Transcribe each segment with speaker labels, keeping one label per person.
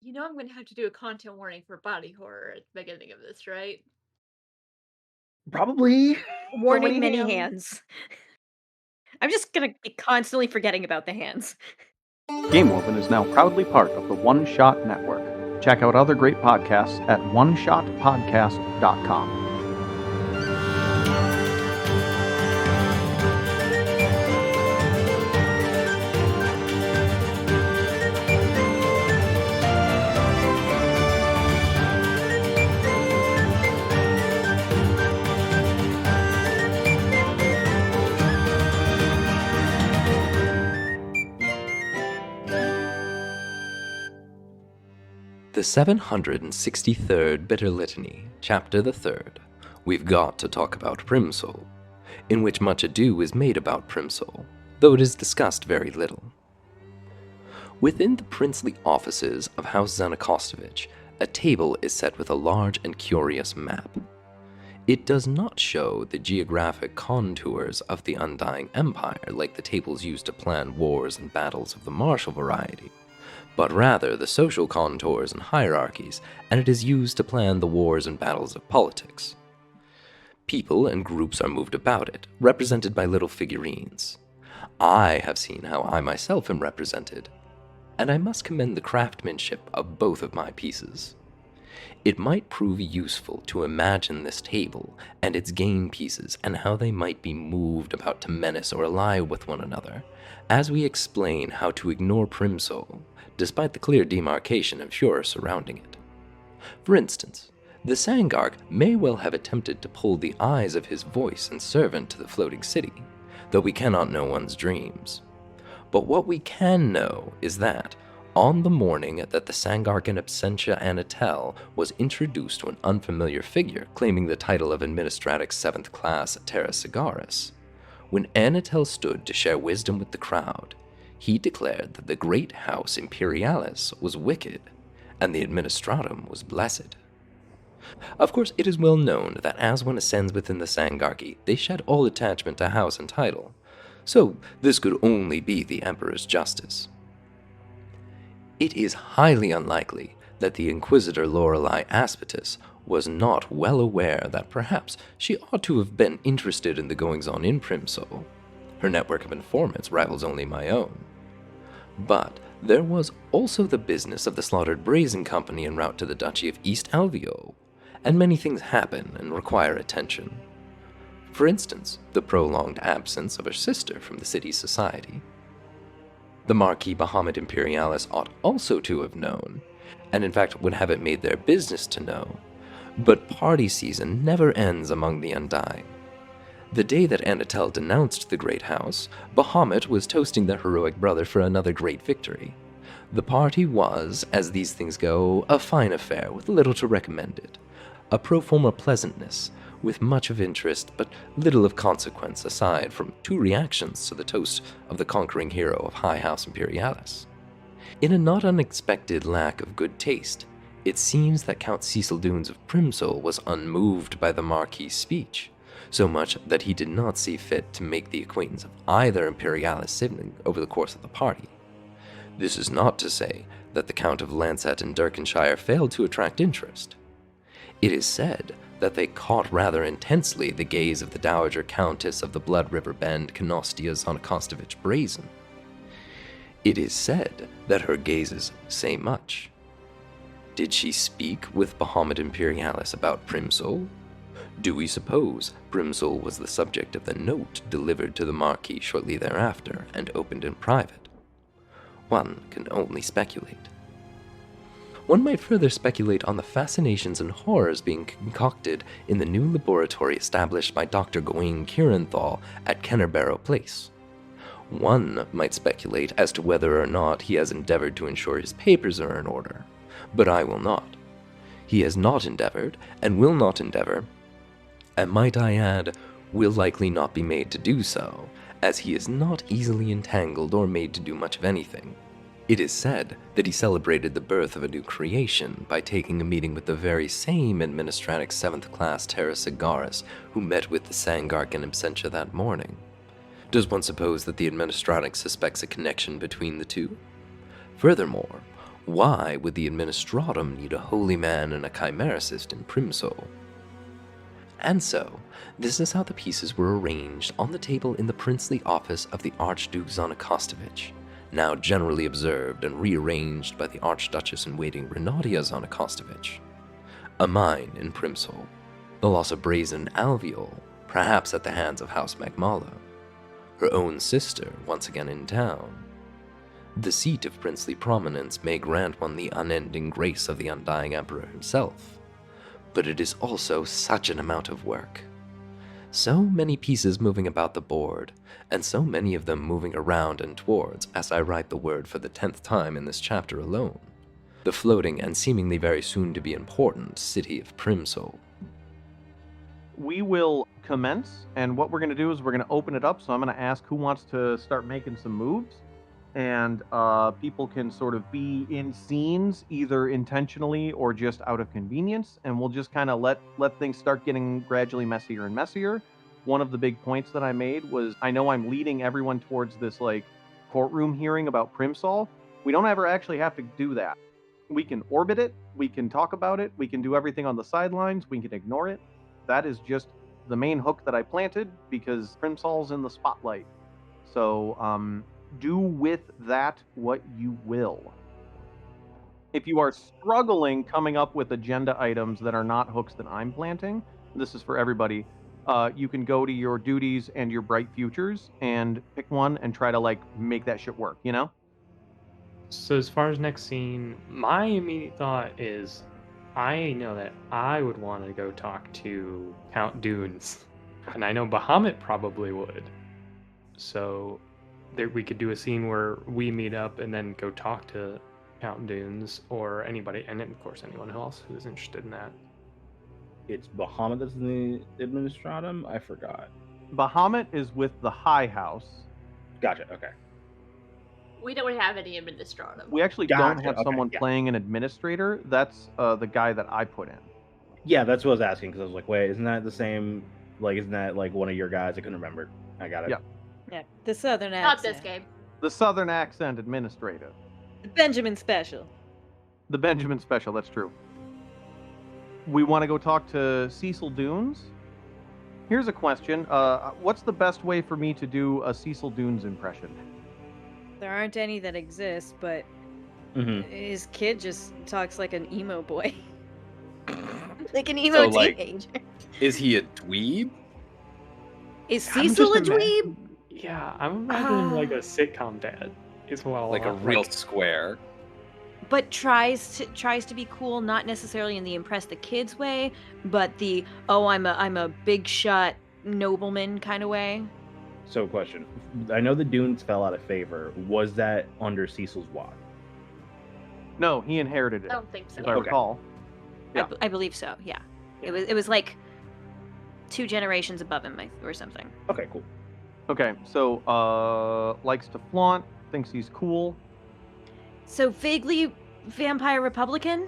Speaker 1: You know I'm gonna have to do a content warning for body horror at the beginning of this, right?
Speaker 2: Probably.
Speaker 1: Warning
Speaker 3: Going many
Speaker 1: him.
Speaker 3: hands. I'm just gonna be constantly forgetting about the hands.
Speaker 2: Game Woven is now proudly part of the One Shot Network. Check out other great podcasts at oneshotpodcast.com.
Speaker 4: The 763rd Bitter Litany, Chapter the 3rd. We've got to talk about Primsol, in which much ado is made about Primsol, though it is discussed very little. Within the princely offices of House Zanakostovich, a table is set with a large and curious map. It does not show the geographic contours of the Undying Empire like the tables used to plan wars and battles of the martial variety, but rather the social contours and hierarchies, and it is used to plan the wars and battles of politics. People and groups are moved about it, represented by little figurines. I have seen how I myself am represented, and I must commend the craftsmanship of both of my pieces. It might prove useful to imagine this table and its game pieces and how they might be moved about to menace or ally with one another, as we explain how to ignore Primsol, despite the clear demarcation of furor surrounding it. For instance, the Sangark may well have attempted to pull the eyes of his voice and servant to the floating city, though we cannot know one's dreams. But what we can know is that, on the morning that the Sangark in absentia Anatel was introduced to an unfamiliar figure claiming the title of Administratic 7th Class Terra Sigaris, when Anatel stood to share wisdom with the crowd, he declared that the great house Imperialis was wicked, and the Administratum was blessed. Of course, it is well known that as one ascends within the Sangarchy, they shed all attachment to house and title, so this could only be the Emperor's justice. It is highly unlikely that the Inquisitor Lorelei Aspitus was not well aware that perhaps she ought to have been interested in the goings-on in Primsol. Her network of informants rivals only my own. But there was also the business of the slaughtered Brazen Company en route to the Duchy of East Alvio, and many things happen and require attention. For instance, the prolonged absence of her sister from the city's society. The Marquis Bahamut Imperialis ought also to have known, and in fact would have it made their business to know, but party season never ends among the Undying. The day that Anatel denounced the Great House, Bahamut was toasting their heroic brother for another great victory. The party was, as these things go, a fine affair with little to recommend it, a pro forma pleasantness, with much of interest but little of consequence aside from two reactions to the toast of the conquering hero of High House Imperialis. In a not unexpected lack of good taste, it seems that Count Cecil Dunes of Primsol was unmoved by the Marquis' speech, so much that he did not see fit to make the acquaintance of either Imperialis sibling over the course of the party. This is not to say that the Count of Lancet and Derkinshire failed to attract interest. It is said that they caught rather intensely the gaze of the Dowager Countess of the Blood River Bend, Canostia Zonakostovich Brazen. It is said that her gazes say much. Did she speak with Bahamut Imperialis about Primsol? Do we suppose Primsol was the subject of the note delivered to the Marquis shortly thereafter and opened in private? One can only speculate. One might further speculate on the fascinations and horrors being concocted in the new laboratory established by Dr. Gawain Kieranthal at Kennerbarrow Place. One might speculate as to whether or not he has endeavored to ensure his papers are in order, but I will not. He has not endeavored, and will not endeavor, and might I add, will likely not be made to do so, as he is not easily entangled or made to do much of anything. It is said that he celebrated the birth of a new creation by taking a meeting with the very same Administratic 7th Class Terra Sigaris who met with the Sangark in absentia that morning. Does one suppose that the Administratic suspects a connection between the two? Furthermore, Why would the Administratum need a holy man and a chimericist in Primsol? And so, this is how the pieces were arranged on the table in the princely office of the Archduke Zonakostovich, now generally observed and rearranged by the Archduchess-in-waiting Renatia Zonakostovich. A mine in Primsol, the loss of brazen alveol, perhaps at the hands of House Magmala, her own sister once again in town. The seat of princely prominence may grant one the unending grace of the undying emperor himself, but it is also such an amount of work. So many pieces moving about the board, and so many of them moving around and towards as I write the word for the 10th time in this chapter alone. The floating and seemingly very soon to be important city of Primsol.
Speaker 2: We will commence, and what we're going to do is we're going to open it up, so I'm going to ask who wants to start making some moves, and people can sort of be in scenes, either intentionally or just out of convenience, and we'll just kind of let things start getting gradually messier and messier. One of the big points that I made was, I know I'm leading everyone towards this, like, courtroom hearing about Primsol. We don't ever actually have to do that. We can orbit it, we can talk about it, we can do everything on the sidelines, we can ignore it. That is just the main hook that I planted, because Primsol's in the spotlight. So, do with that what you will. If you are struggling coming up with agenda items that are not hooks that I'm planting, this is for everybody, you can go to your duties and your bright futures and pick one and try to, like, make that shit work, you know?
Speaker 5: So as far as next scene, my immediate thought is I know that I would want to go talk to Count Dunes. And I know Bahamut probably would. So there we could do a scene where we meet up and then go talk to Count Dunes or anybody, and then, of course, anyone else who's interested in that.
Speaker 6: It's Bahamut that's in the Administratum? I forgot.
Speaker 2: Bahamut is with the High House.
Speaker 6: Gotcha, okay.
Speaker 1: We don't have any administratum.
Speaker 2: We actually don't
Speaker 6: Gotcha,
Speaker 2: have
Speaker 6: okay,
Speaker 2: someone
Speaker 6: yeah.
Speaker 2: playing an administrator. That's the guy that I put in.
Speaker 6: Yeah, that's what I was asking, because I was like, wait, isn't that the same, like, isn't that, like, one of your guys? I couldn't remember. I got it.
Speaker 2: Yeah.
Speaker 3: Yeah, the Southern
Speaker 1: Not
Speaker 3: accent.
Speaker 1: this game.
Speaker 2: The Southern accent administrator.
Speaker 3: The Benjamin Special.
Speaker 2: The Benjamin Special, that's true. We want to go talk to Cecil Dunes. Here's a question. What's the best way for me to do a Cecil Dunes impression?
Speaker 3: There aren't any that exist, but
Speaker 6: Mm-hmm.
Speaker 3: his kid just talks like an emo boy. Like an emo
Speaker 7: So, like,
Speaker 3: teenager.
Speaker 7: Is he a dweeb?
Speaker 3: Is
Speaker 2: I'm
Speaker 3: Cecil a
Speaker 2: just
Speaker 3: dweeb?
Speaker 5: Yeah, I'm imagining like a sitcom dad. Is what I'll
Speaker 7: Like a
Speaker 5: offer.
Speaker 7: real square?
Speaker 3: But tries to be cool, not necessarily in the impress the kids way, but the I'm a big shot nobleman kind of way.
Speaker 6: So, question. I know the Dunes fell out of favor. Was that under Cecil's watch?
Speaker 2: No, he inherited
Speaker 1: I
Speaker 2: it,
Speaker 1: don't think so.
Speaker 2: if I
Speaker 6: Okay.
Speaker 2: recall. Yeah.
Speaker 3: I believe so. Yeah. It was like 2 generations above him or something.
Speaker 6: Okay, cool.
Speaker 2: Okay, so likes to flaunt, thinks he's cool.
Speaker 3: So vaguely vampire Republican.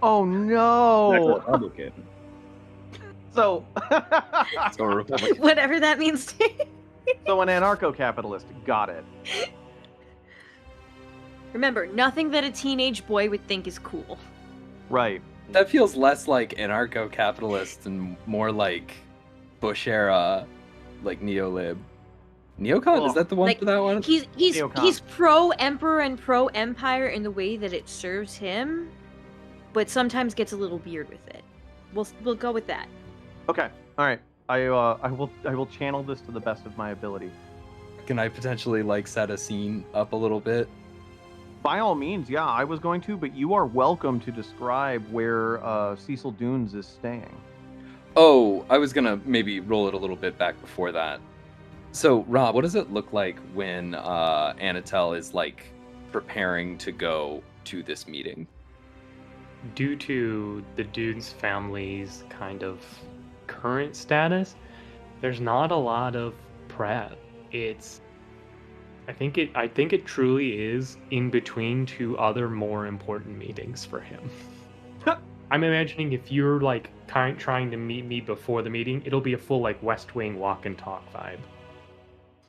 Speaker 2: Oh
Speaker 6: Back to
Speaker 2: no!
Speaker 6: Republican.
Speaker 2: So,
Speaker 7: So a Republican.
Speaker 3: Whatever that means to you.
Speaker 2: so an anarcho-capitalist. Got it.
Speaker 3: Remember, nothing that a teenage boy would think is cool.
Speaker 2: Right.
Speaker 7: That feels less like anarcho-capitalist and more like Bush era, like neolib. Neocon? Is that the one
Speaker 3: Like,
Speaker 7: for that one?
Speaker 3: He's
Speaker 2: Neocon.
Speaker 3: pro emperor and pro empire in the way that it serves him, but sometimes gets a little weird with it. We'll go with that.
Speaker 2: Okay. All right. I will channel this to the best of my ability.
Speaker 7: Can I potentially like set a scene up a little bit?
Speaker 2: By all means, yeah, I was going to, but you are welcome to describe where Cecil Dunes is staying.
Speaker 7: Oh, I was gonna maybe roll it a little bit back before that. So, Rob, what does it look like when Anatel is like preparing to go to this meeting?
Speaker 5: Due to the dude's family's kind of current status, there's not a lot of prep. I think it truly is in between 2 other more important meetings for him. I'm imagining if you're like trying to meet me before the meeting, it'll be a full like West Wing walk and talk vibe.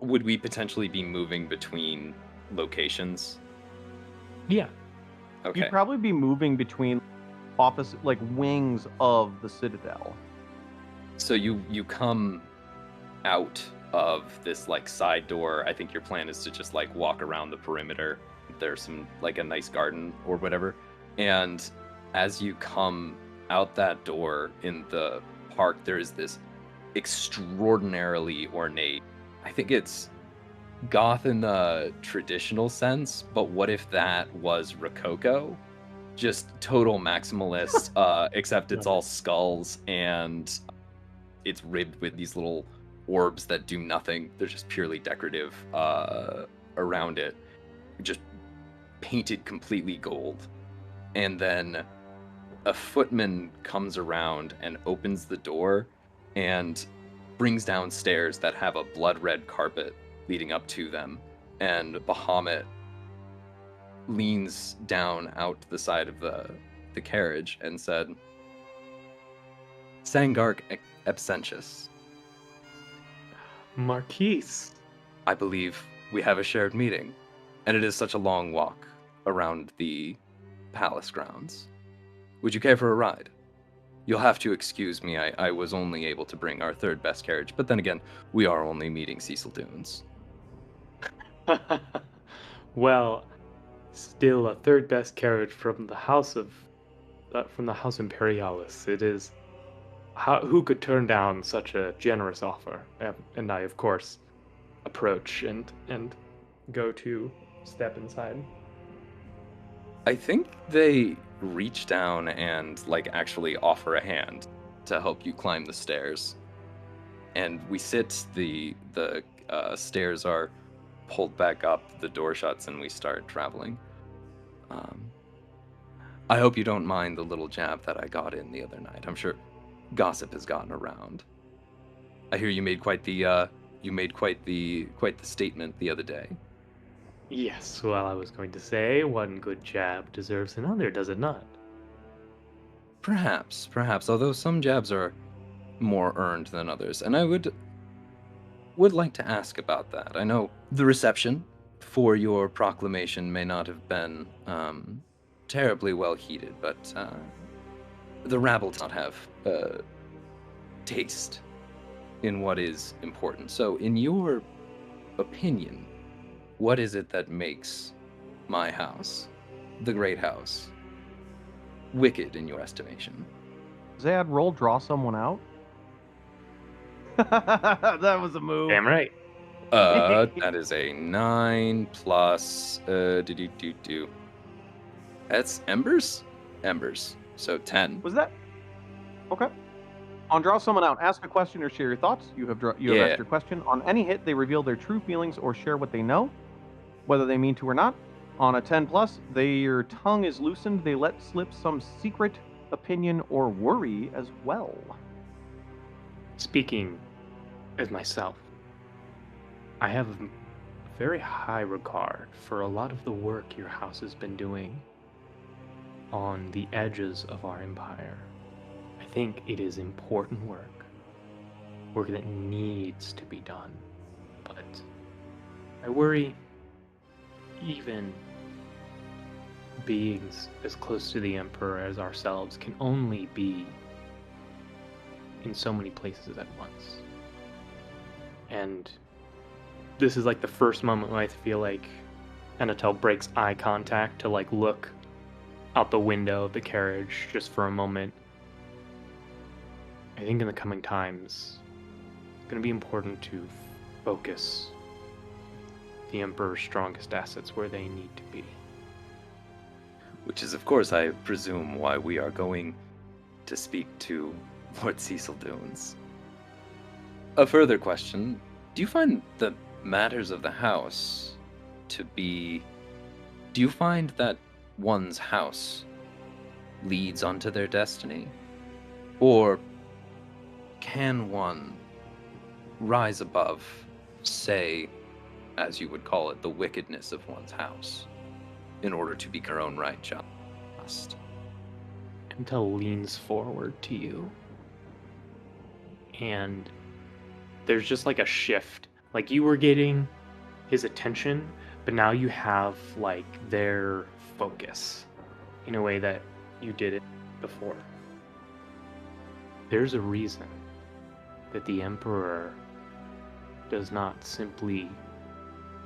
Speaker 7: Would we potentially be moving between locations?
Speaker 5: Yeah.
Speaker 7: Okay.
Speaker 2: You'd probably be moving between office, like wings of the Citadel.
Speaker 7: So you come out of this like side door. I think your plan is to just like walk around the perimeter. There's some like a nice garden or whatever. And as you come out that door in the park, there is this extraordinarily ornate. I think it's goth in the traditional sense, but what if that was Rococo? Just total maximalist, except it's all skulls and it's ribbed with these little orbs that do nothing. They're just purely decorative around it. Just painted completely gold. And then a footman comes around and opens the door and brings down stairs that have a blood red carpet leading up to them. And Bahamut leans down out the side of the carriage and said, Sangark Absentius,
Speaker 5: Marquise.
Speaker 7: I believe we have a shared meeting, and it is such a long walk around the palace grounds. Would you care for a ride? You'll have to excuse me, I was only able to bring our third best carriage, but then again, we are only meeting Cecil Dunes.
Speaker 5: Well, still a third best carriage from the House Imperialis. It is. Who could turn down such a generous offer? And I, of course, approach and go to step inside.
Speaker 7: I think they reach down and like actually offer a hand to help you climb the stairs. And we sit, the stairs are pulled back up, the door shuts, and we start traveling. I hope you don't mind the little jab that I got in the other night. I'm sure gossip has gotten around. I hear you made quite the statement the other day.
Speaker 5: Yes, well, I was going to say, one good jab deserves another, does it not?
Speaker 7: Perhaps, although some jabs are more earned than others, and I would like to ask about that. I know the reception for your proclamation may not have been terribly well heated, but the rabble does not have taste in what is important. So, in your opinion, what is it that makes my house, the Great House, wicked in your estimation?
Speaker 2: Zad, roll draw someone out. That was a move.
Speaker 5: Damn right.
Speaker 7: That is a 9 plus That's embers? Embers. So 10.
Speaker 2: Was that okay? On draw someone out, ask a question or share your thoughts. You have asked your question. On any hit, they reveal their true feelings or share what they know, whether they mean to or not. On a 10 plus, their tongue is loosened. They let slip some secret opinion or worry as well.
Speaker 5: Speaking as myself, I have very high regard for a lot of the work your house has been doing on the edges of our empire. I think it is important work that needs to be done, but I worry even beings as close to the Emperor as ourselves can only be in so many places at once. And this is like the first moment when I feel like Anatel breaks eye contact to like look out the window of the carriage just for a moment. I think in the coming times, it's going to be important to focus the Emperor's strongest assets where they need to be.
Speaker 7: Which is, of course, I presume, why we are going to speak to Lord Cecil Dunes. A further question, do you find the matters of the house to be... Do you find that one's house leads onto their destiny? Or can one rise above, say, as you would call it, the wickedness of one's house, in order to be her own right just?
Speaker 5: Anatel leans forward to you, and there's just like a shift. Like you were getting his attention, but now you have like their focus. in a way that you did it before. There's a reason that the Emperor does not simply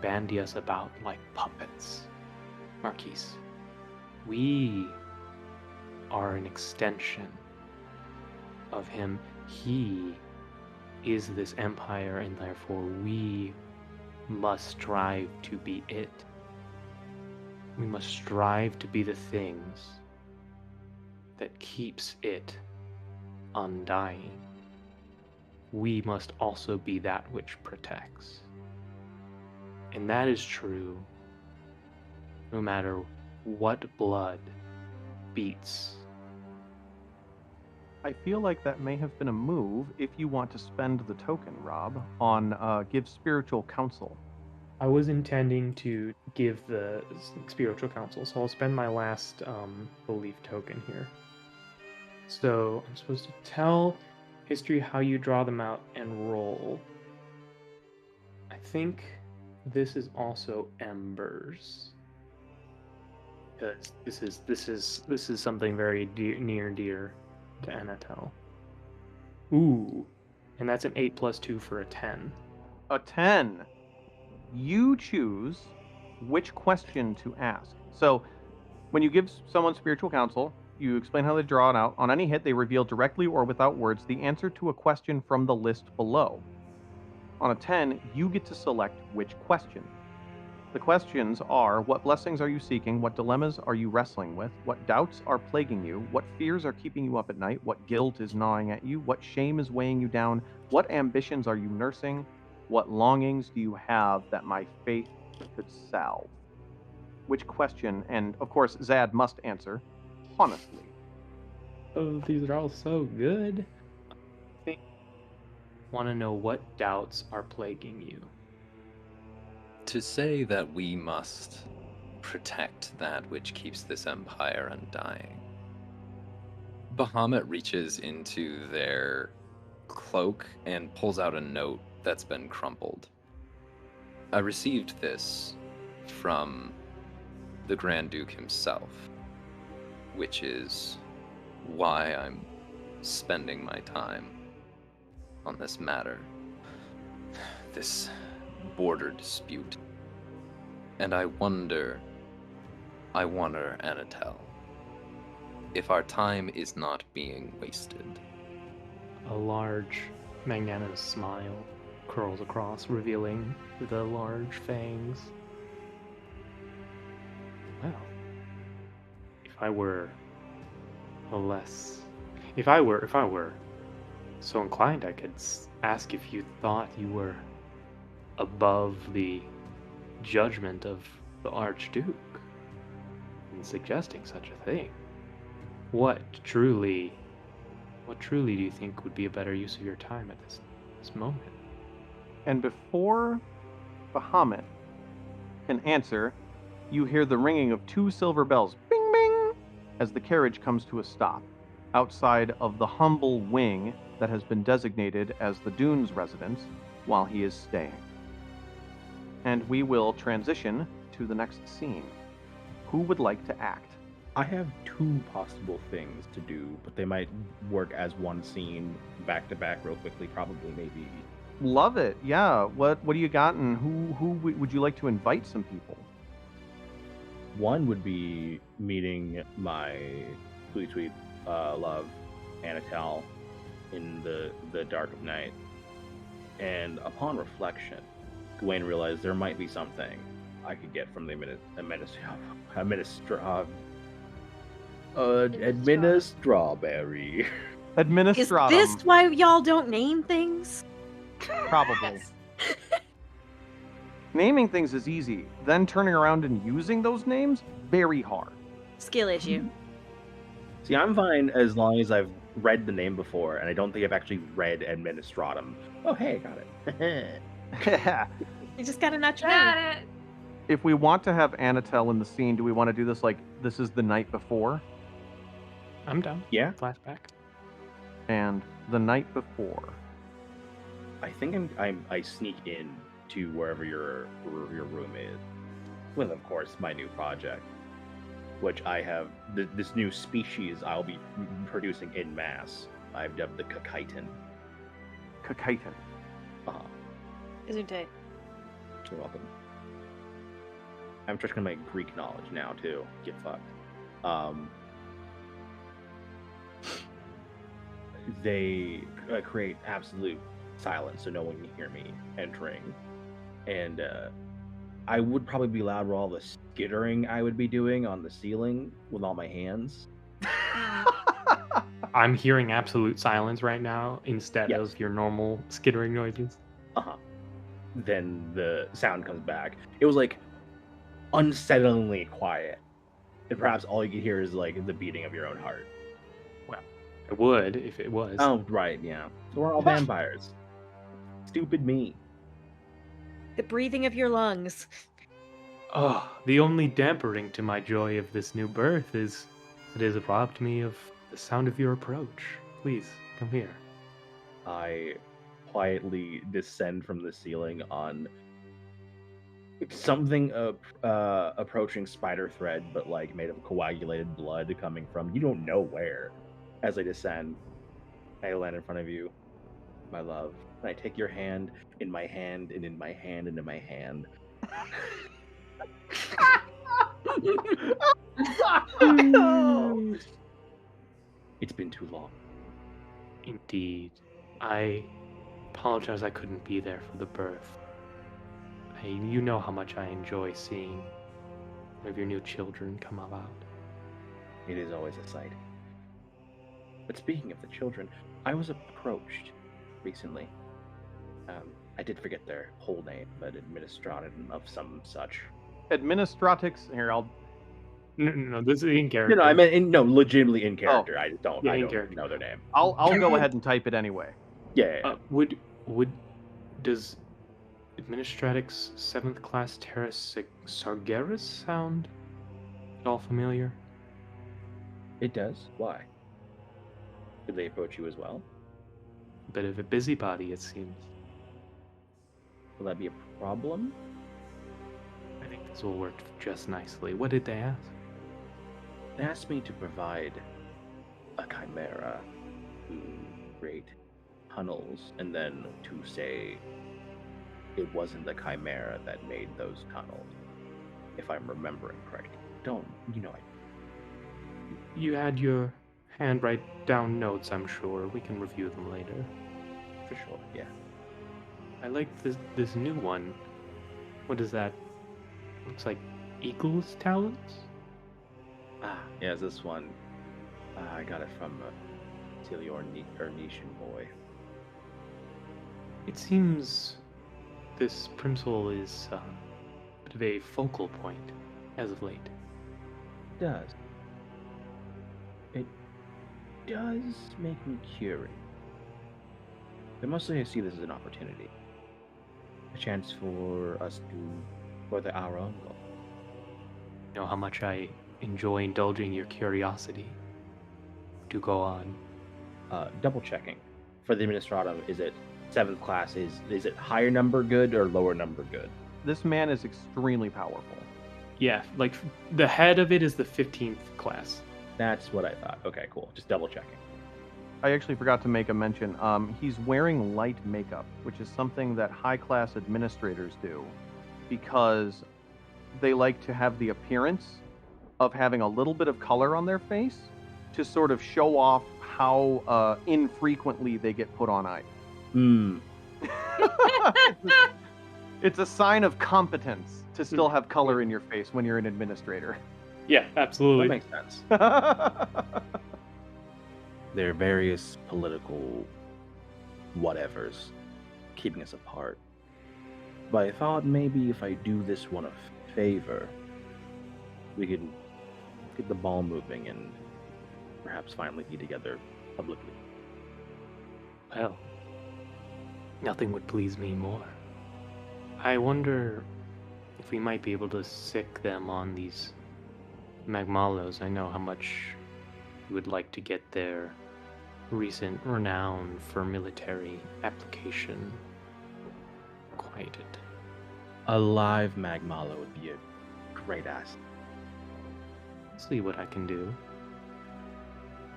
Speaker 5: bandy us about like puppets, Marquise. We are an extension of him. He is this empire, and therefore we must strive to be it. We must strive to be the things that keeps it undying. We must also be that which protects. And that is true no matter what blood beats.
Speaker 2: I feel like that may have been a move if you want to spend the token, Rob, on give spiritual counsel.
Speaker 5: I was intending to give the spiritual counsel, so I'll spend my last belief token here. So I'm supposed to tell history how you draw them out and roll. I think this is also embers, because this is something very near and dear to Anatel. Ooh, and that's an 8 + 2 for a 10.
Speaker 2: A 10. You choose which question to ask. So, when you give someone spiritual counsel, you explain how they draw it out. On any hit, they reveal directly or without words the answer to a question from the list below. On a 10, you get to select which question. The questions are: what blessings are you seeking? What dilemmas are you wrestling with? What doubts are plaguing you? What fears are keeping you up at night? What guilt is gnawing at you? What shame is weighing you down? What ambitions are you nursing? What longings do you have that my faith could salve? Which question, and of course Zad must answer honestly.
Speaker 5: Oh, these are all so good. I want to know what doubts are plaguing you.
Speaker 4: To say that we must protect that which keeps this empire undying. Bahamut reaches into their cloak and pulls out a note that's been crumpled. I received this from the Grand Duke himself, which is why I'm spending my time on this matter, this border dispute. And I wonder, Anatel, if our time is not being wasted.
Speaker 5: A large, magnanimous smile curls across, revealing the large fangs. Well, if I were so inclined, I could ask if you thought you were above the judgment of the Archduke in suggesting such a thing. What truly do you think would be a better use of your time at this moment?
Speaker 2: And before Bahamut can answer, you hear the ringing of 2 silver bells, bing bing, as the carriage comes to a stop outside of the humble wing that has been designated as the Dunes residence while he is staying. And we will transition to the next scene. Who would like to act?
Speaker 6: I have 2 possible things to do, but they might work as one scene back to back real quickly, probably, maybe.
Speaker 2: Love it. Yeah. What do you got, and who would you like to invite some people?
Speaker 6: One would be meeting my sweet love, Anatel, in the dark of night. And upon reflection, Gawain realized there might be something I could get from the administraberry.
Speaker 3: Is
Speaker 2: Administratum.
Speaker 3: this why y'all don't name things?
Speaker 2: Probably.
Speaker 1: Yes.
Speaker 2: Naming things is easy. Then turning around and using those names, very hard.
Speaker 3: Skill issue.
Speaker 6: See, I'm fine as long as I've read the name before, and I don't think I've actually read Administratum. Oh, hey, got it.
Speaker 3: You just gotta not try.
Speaker 1: Got it.
Speaker 2: If we want to have Anatel in the scene, do we want to do this like this is the night before?
Speaker 5: I'm down.
Speaker 6: Yeah.
Speaker 5: Flashback.
Speaker 2: And the night before.
Speaker 6: I think I sneak in to wherever your room is, with of course my new project. which I have this new species I'll be producing in mass. I've dubbed the Kakaitan.
Speaker 2: Kakaitan.
Speaker 3: Isn't it?
Speaker 6: You're welcome. I'm just gonna make Greek knowledge now too. Get fucked. They create absolute silence, so no one can hear me entering, and I would probably be loud with all the skittering I would be doing on the ceiling with all my hands.
Speaker 5: I'm hearing absolute silence right now instead
Speaker 6: Yes.
Speaker 5: of your normal skittering noises.
Speaker 6: Then the sound comes back. It was like unsettlingly quiet, and perhaps all you could hear is like the beating of your own heart.
Speaker 5: I would if it was.
Speaker 6: Oh, right, yeah. So we're all vampires. Stupid me.
Speaker 3: The breathing of your lungs.
Speaker 5: Oh, the only dampering to my joy of this new birth is it has robbed me of the sound of your approach. Please, come here.
Speaker 6: I quietly descend from the ceiling on something approaching spider thread, but like made of coagulated blood coming from you don't know where. As I descend, I land in front of you, my love, and I take your hand in my hand and in my hand and in my hand. It's been too long.
Speaker 5: Indeed. I apologize I couldn't be there for the birth. You know how much I enjoy seeing one of your new children come about.
Speaker 6: It is always a sight. But speaking of the children, I was approached recently. I did forget their whole name, but administratum of some such.
Speaker 2: Administratix. Here, I'll.
Speaker 5: No, this is in character.
Speaker 6: No, I meant legitimately in character. I just don't.
Speaker 5: Yeah,
Speaker 6: I
Speaker 5: in
Speaker 6: don't
Speaker 5: character.
Speaker 6: know their name.
Speaker 2: I'll go ahead and type it anyway.
Speaker 6: Yeah.
Speaker 5: Would does Administratix 7th class Terra Sargeras sound at all familiar?
Speaker 6: It does. Why? Did they approach you as well?
Speaker 5: A bit of a busybody, it seems.
Speaker 6: Will that be a problem?
Speaker 5: I think this will work just nicely. What did they ask?
Speaker 6: They asked me to provide a chimera to create tunnels, and then to say it wasn't the chimera that made those tunnels, if I'm remembering correctly.
Speaker 5: You had your hand write down notes, I'm sure. We can review them later.
Speaker 6: For sure, yeah.
Speaker 5: I like this new one. What is that? Looks like eagle's talons?
Speaker 6: Yeah, this one. I got it from Nishun boy.
Speaker 5: It seems this Primsol is a bit of a focal point as of late.
Speaker 6: It does. It does make me curious. But mostly I see this as an opportunity. A chance for us to further our own goal.
Speaker 5: You know how much I enjoy indulging your curiosity. Do go on.
Speaker 6: Double checking. For the Administratum, is it 7th class? Is it higher number good or lower number good?
Speaker 2: This man is extremely powerful.
Speaker 5: Yeah, like the head of it is the 15th class.
Speaker 6: That's what I thought. Okay, cool. Just double checking.
Speaker 2: I actually forgot to make a mention. He's wearing light makeup, which is something that high-class administrators do, because they like to have the appearance of having a little bit of color on their face to sort of show off how infrequently they get put on ice. It's a sign of competence to still have color in your face when you're an administrator.
Speaker 5: Yeah, absolutely.
Speaker 6: That makes sense. There are various political whatevers keeping us apart. But I thought maybe if I do this one a favor, we could get the ball moving and perhaps finally be together publicly.
Speaker 5: Well, nothing would please me more. I wonder if we might be able to sick them on these Magmalos. I know how much you would like to get their recent renown for military application quieted.
Speaker 6: A live Magmalo would be a great asset.
Speaker 5: see what I can do.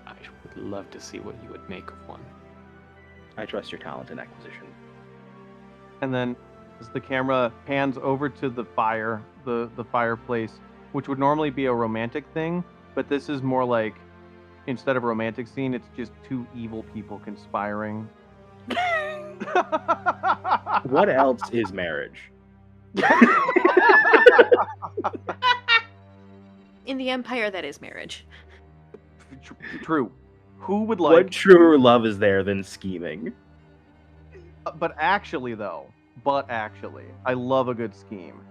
Speaker 5: I would love to see what you would make of one.
Speaker 6: I trust your talent in acquisition.
Speaker 2: And then as the camera pans over to the fire, the fireplace, which would normally be a romantic thing, but this is more like, instead of a romantic scene, it's just two evil people conspiring.
Speaker 6: What else is marriage?
Speaker 3: In the Empire, that is marriage.
Speaker 2: True. Who would
Speaker 6: What
Speaker 2: like...
Speaker 6: truer love is there than scheming?
Speaker 2: But actually, I love a good scheme.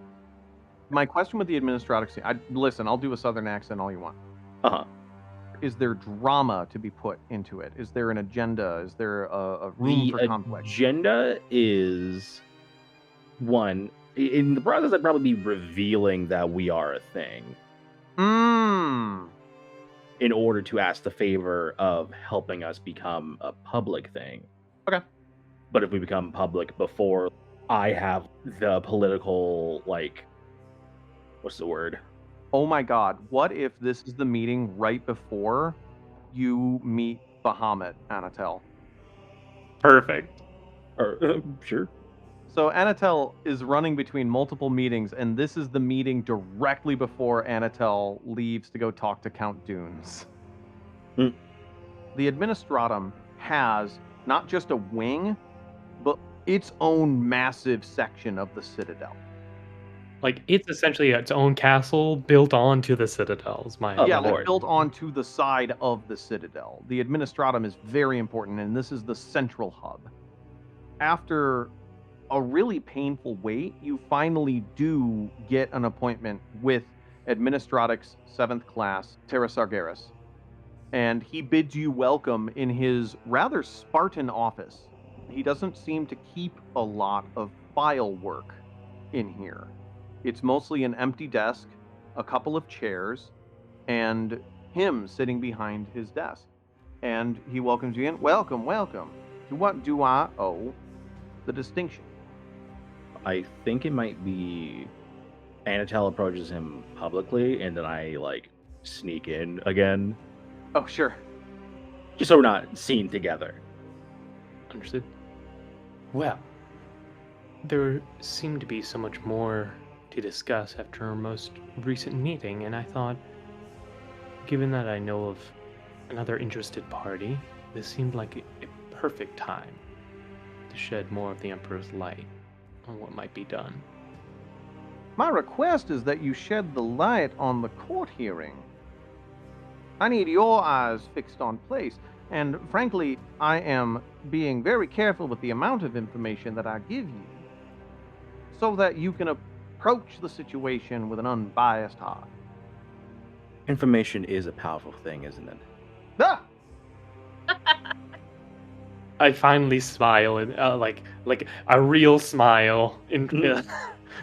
Speaker 2: My question with the administrative scene, listen, I'll do a southern accent all you want.
Speaker 6: Uh-huh.
Speaker 2: Is there drama to be put into it? Is there an agenda? Is there a room for conflict?
Speaker 6: The agenda is, one, in the process, I'd probably be revealing that we are a thing in order to ask the favor of helping us become a public thing.
Speaker 2: Okay.
Speaker 6: But if we become public before I have the political, like, what's the word?
Speaker 2: Oh my god, what if this is the meeting right before you meet Bahamut, Anatel?
Speaker 5: Perfect.
Speaker 6: Or, sure.
Speaker 2: So Anatel is running between multiple meetings, and this is the meeting directly before Anatel leaves to go talk to Count Dunes.
Speaker 6: Hmm.
Speaker 2: The Administratum has not just a wing, but its own massive section of the Citadel.
Speaker 5: Like, it's essentially its own castle built onto the Citadel's.
Speaker 2: Yeah, like
Speaker 6: Lord.
Speaker 2: built onto the side of the Citadel. The Administratum is very important, and this is the central hub. After a really painful wait, you finally do get an appointment with Administratix 7th class, Terra Sargeras. And he bids you welcome in his rather Spartan office. He doesn't seem to keep a lot of file work in here. It's mostly an empty desk, a couple of chairs, and him sitting behind his desk. And he welcomes you in. Welcome, welcome. To what do I owe the distinction?
Speaker 6: I think it might be Anatel approaches him publicly, and then I, like, sneak in again.
Speaker 2: Oh, sure.
Speaker 6: Just so we're not seen together.
Speaker 5: Understood. Well, there seemed to be so much more to discuss after our most recent meeting, and I thought, given that I know of another interested party, this seemed like a perfect time to shed more of the Emperor's light on what might be done.
Speaker 2: My request is that you shed the light on the court hearing. I need your eyes fixed on place, and frankly, I am being very careful with the amount of information that I give you, so that you can approach the situation with an unbiased heart.
Speaker 6: Information is a powerful thing, isn't it?
Speaker 2: Ah!
Speaker 5: I finally smile, and like a real smile.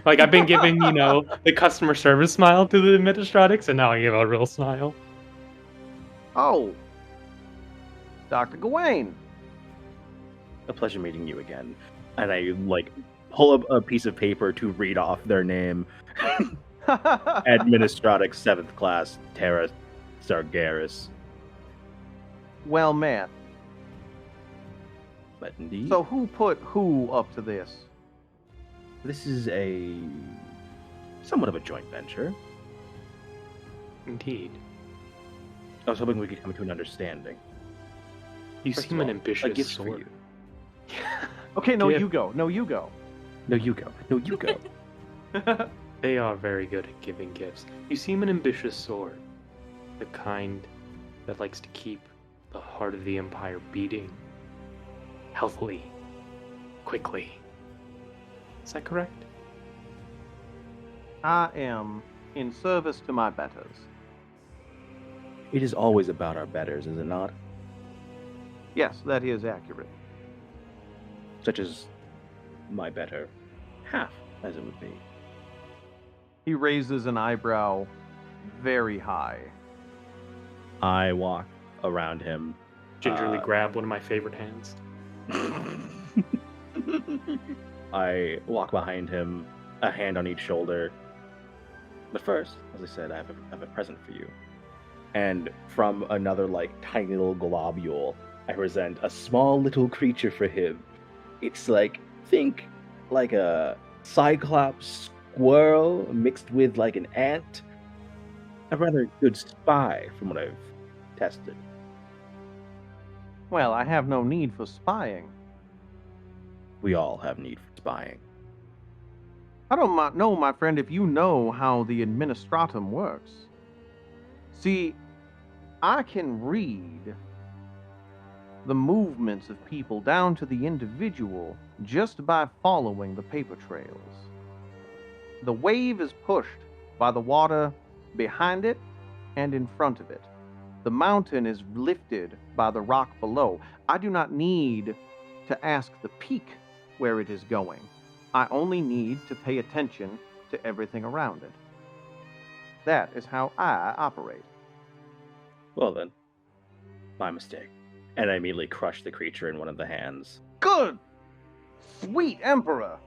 Speaker 5: Like, I've been giving, the customer service smile to the Administratics, and now I give a real smile.
Speaker 2: Oh, Dr. Gawain.
Speaker 6: A pleasure meeting you again. And I, like, pull up a piece of paper to read off their name. Administratix 7th class, Terra Sargeras.
Speaker 2: Well met.
Speaker 6: But indeed,
Speaker 2: So who put who up to this?
Speaker 6: this is a somewhat of a joint venture.
Speaker 5: Indeed.
Speaker 6: I was hoping we could come to an understanding.
Speaker 5: You
Speaker 6: First
Speaker 5: seem
Speaker 6: of
Speaker 5: an
Speaker 6: all,
Speaker 5: ambitious
Speaker 6: a gift for
Speaker 5: sort.
Speaker 6: you.
Speaker 2: Okay, no,
Speaker 5: Yeah.
Speaker 2: you go. No, you go.
Speaker 6: No, you go. No, you go.
Speaker 5: They are very good at giving gifts. You seem an ambitious sort. The kind that likes to keep the heart of the Empire beating. Healthily. Quickly. Is that correct?
Speaker 2: I am in service to my betters.
Speaker 6: It is always about our betters, is it not?
Speaker 2: Yes, that is accurate.
Speaker 6: Such as my better half, as it would be.
Speaker 2: He raises an eyebrow very high.
Speaker 6: I walk around him.
Speaker 5: Gingerly grab one of my favorite hands.
Speaker 6: I walk behind him, a hand on each shoulder. But first, as I said, I have a present for you. And from another, like, tiny little globule, I present a small little creature for him. It's like, think like a cyclops squirrel mixed with like an ant. A rather good spy from what I've tested.
Speaker 2: Well, I have no need for spying.
Speaker 6: We all have need for spying.
Speaker 2: I don't know, my friend, if you know how the administratum works. See, I can read the movements of people down to the individual just by following the paper trails. The wave is pushed by the water behind it and in front of it. The mountain is lifted by the rock below. I do not need to ask the peak where it is going. I only need to pay attention to everything around it. That is how I operate.
Speaker 6: Well then, my mistake. And I immediately crush the creature in one of the hands.
Speaker 2: Good! Sweet Emperor!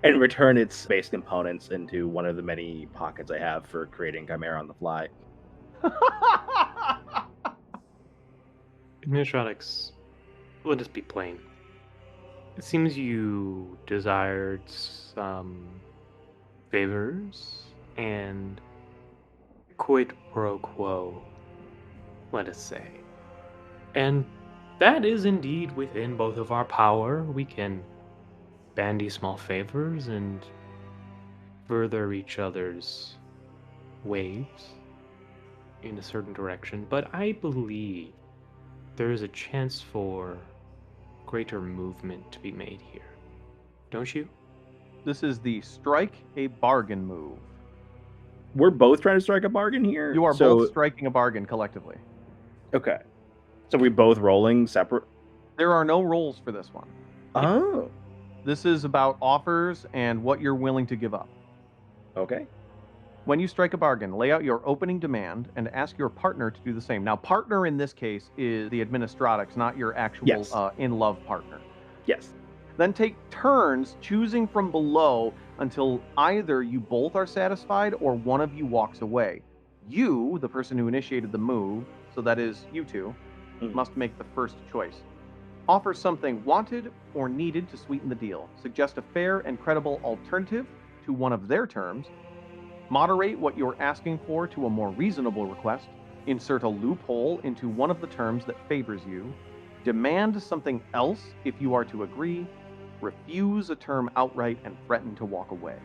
Speaker 6: And return its base components into one of the many pockets I have for creating Chimera on the fly.
Speaker 5: Administratics, let us be plain. It seems you desired some favors and quid pro quo, let us say. And that is indeed within both of our power. We can bandy small favors and further each other's waves in a certain direction, but I believe there is a chance for greater movement to be made here. Don't you?
Speaker 2: This is the strike a bargain move.
Speaker 6: We're both trying to strike a bargain here?
Speaker 2: You are both striking a bargain collectively.
Speaker 6: Okay. So we both rolling separate?
Speaker 2: There are no rolls for this one.
Speaker 6: Oh.
Speaker 2: This is about offers and what you're willing to give up.
Speaker 6: Okay.
Speaker 2: When you strike a bargain, lay out your opening demand and ask your partner to do the same. Now, partner in this case is the administratics, not your actual
Speaker 6: Yes.
Speaker 2: in-love partner.
Speaker 6: Yes.
Speaker 2: Then take turns choosing from below until either you both are satisfied or one of you walks away. You, the person who initiated the move, so that is you two, must make the first choice. Offer something wanted or needed to sweeten the deal. Suggest a fair and credible alternative to one of their terms. Moderate what you're asking for to a more reasonable request. Insert a loophole into one of the terms that favors you. Demand something else if you are to agree. Refuse a term outright and threaten to walk away.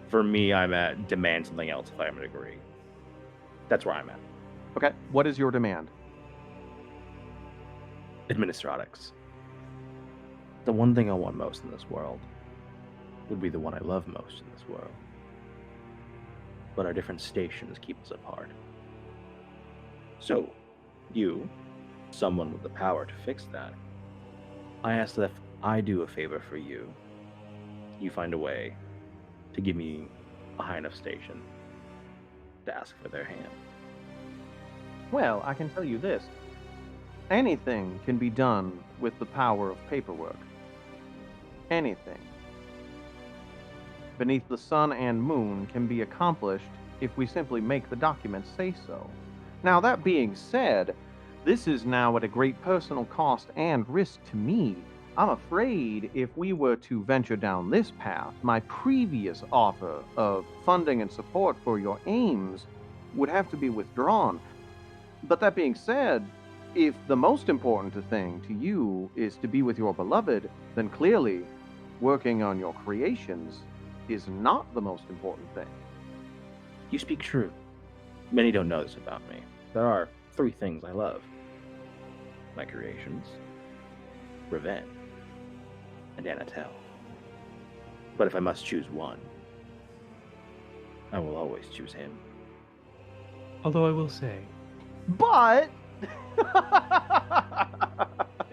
Speaker 6: For me, I'm at demand something else if I'm to agree. That's where I'm at.
Speaker 2: Okay, what is your demand?
Speaker 6: Administratics. The one thing I want most in this world would be the one I love most in this world. But our different stations keep us apart. So, you, someone with the power to fix that, I ask that if I do a favor for you, you find a way to give me a high enough station to ask for their hand.
Speaker 2: Well, I can tell you this. Anything can be done with the power of paperwork. Anything beneath the sun and moon can be accomplished if we simply make the documents say so. Now, that being said, this is now at a great personal cost and risk to me. I'm afraid if we were to venture down this path, my previous offer of funding and support for your aims would have to be withdrawn. But that being said, if the most important thing to you is to be with your beloved, then clearly working on your creations is not the most important thing.
Speaker 6: You speak true. Many don't know this about me. There are 3 things I love. My creations, Revenge, and Anatel. But if I must choose one, I will always choose him.
Speaker 5: Although I will say,
Speaker 2: But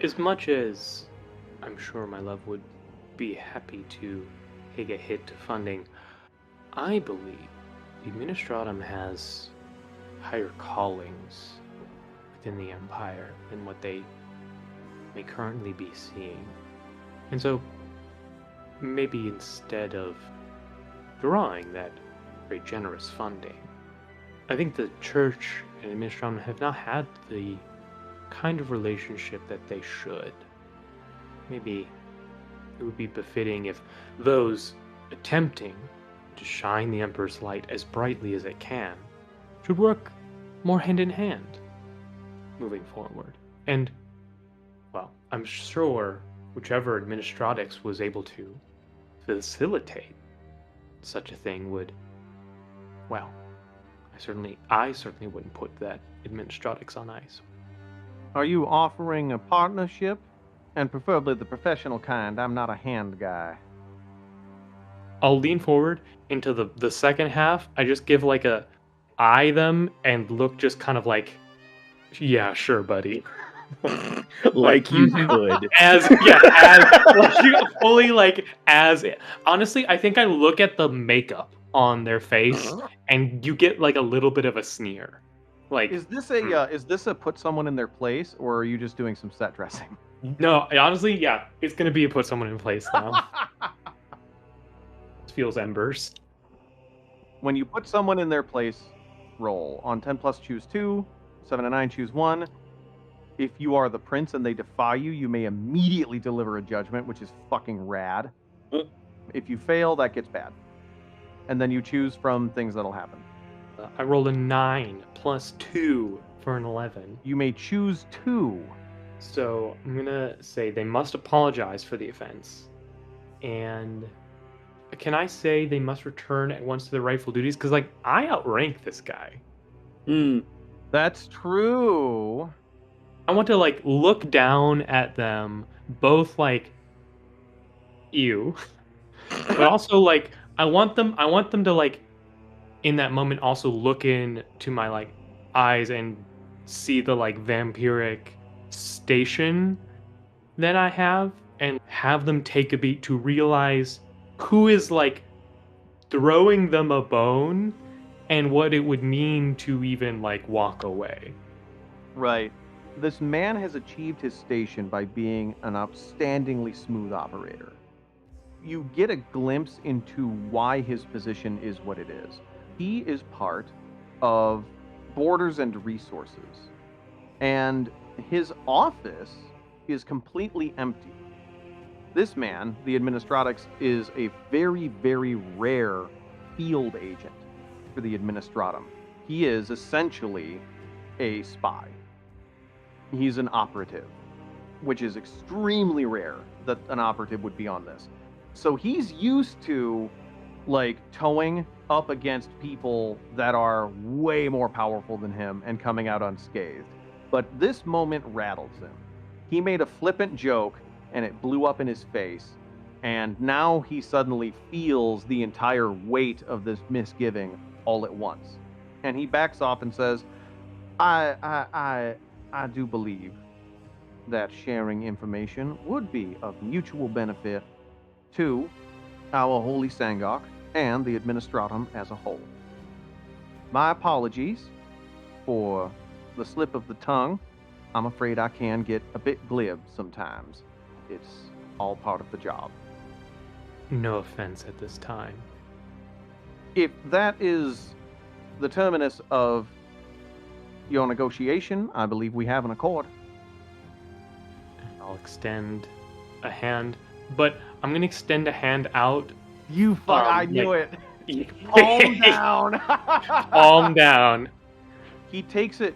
Speaker 5: as much as I'm sure my love would be happy to take a hit to funding, I believe the Administratum has higher callings within the Empire than what they may currently be seeing. And so, maybe instead of drawing that very generous funding, I think the Church and Administratum have not had the kind of relationship that they should. Maybe it would be befitting if those attempting to shine the Emperor's light as brightly as it can should work more hand in hand moving forward. And, well, I'm sure whichever Administratix was able to facilitate such a thing would, well, I certainly wouldn't put that Administratix on ice.
Speaker 2: Are you offering a partnership? And preferably the professional kind. I'm not a hand guy.
Speaker 5: I'll lean forward into the second half. I just give like a eye them and look just kind of like, yeah, sure, buddy.
Speaker 6: Like you
Speaker 5: Mhm.
Speaker 6: could.
Speaker 5: As like, fully like as honestly, I think I look at the makeup on their face and you get like a little bit of a sneer. Like
Speaker 2: Is this a put someone in their place, or are you just doing some set dressing?
Speaker 5: no, honestly, yeah, it's gonna be a put someone in place now. Feels embers.
Speaker 2: When you put someone in their place, roll. On 10 plus, choose 2. 7 and 9, choose 1. If you are the prince and they defy you, you may immediately deliver a judgment, which is fucking rad. If you fail, that gets bad. And then you choose from things that'll happen.
Speaker 5: I rolled a 9 plus 2 for an 11.
Speaker 2: You may choose 2.
Speaker 5: So I'm gonna say they must apologize for the offense. And can I say they must return at once to their rightful duties? Because, like, I outrank this guy.
Speaker 2: That's true.
Speaker 5: I want to, like, look down at them, both, like, ew. But also, like, I want them to, like, in that moment also look into my, like, eyes and see the, like, vampiric station that I have, and have them take a beat to realize who is like throwing them a bone and what it would mean to even like walk away.
Speaker 2: Right. This man has achieved his station by being an outstandingly smooth operator. You get a glimpse into why his position is what it is. He is part of Borders and Resources, and his office is completely empty. This man, the Administratix, is a very, very rare field agent for the Administratum. He is essentially a spy. He's an operative, which is extremely rare that an operative would be on this. So he's used to, like, towing up against people that are way more powerful than him and coming out unscathed. But this moment rattles him. He made a flippant joke and it blew up in his face, and now he suddenly feels the entire weight of this misgiving all at once. And he backs off and says, I do believe that sharing information would be of mutual benefit to our Holy Sangok and the Administratum as a whole. My apologies for the slip of the tongue. I'm afraid I can get a bit glib sometimes. It's all part of the job.
Speaker 5: No offense at this time.
Speaker 2: If that is the terminus of your negotiation, I believe we have an accord.
Speaker 5: I'll extend a hand, but I'm gonna extend a hand out.
Speaker 2: You fuck, I knew
Speaker 5: like-
Speaker 2: it. Calm down.
Speaker 5: Palm down.
Speaker 2: He takes it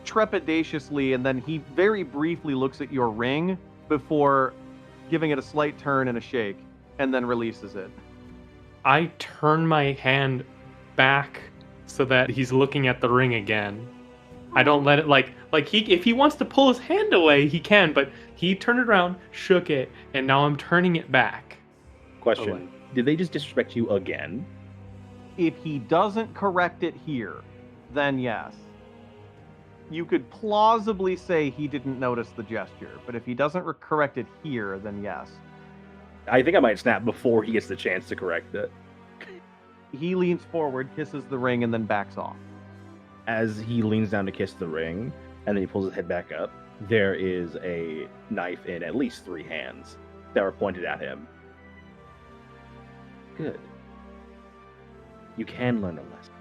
Speaker 2: trepidatiously, and then he very briefly looks at your ring before giving it a slight turn and a shake, and then releases it.
Speaker 5: I turn my hand back so that he's looking at the ring again. I don't let it if he wants to pull his hand away, he can, but he turned it around, shook it, and now I'm turning it back.
Speaker 6: Question:
Speaker 5: Away.
Speaker 6: Did they just disrespect you again?
Speaker 2: If he doesn't correct it here, then yes. You could plausibly say he didn't notice the gesture, but if he doesn't correct it here, then yes.
Speaker 6: I think I might snap before he gets the chance to correct it.
Speaker 2: He leans forward, kisses the ring, and then backs off.
Speaker 6: As he leans down to kiss the ring, and then he pulls his head back up, there is a knife in at least 3 hands that are pointed at him. Good. You can learn a lesson.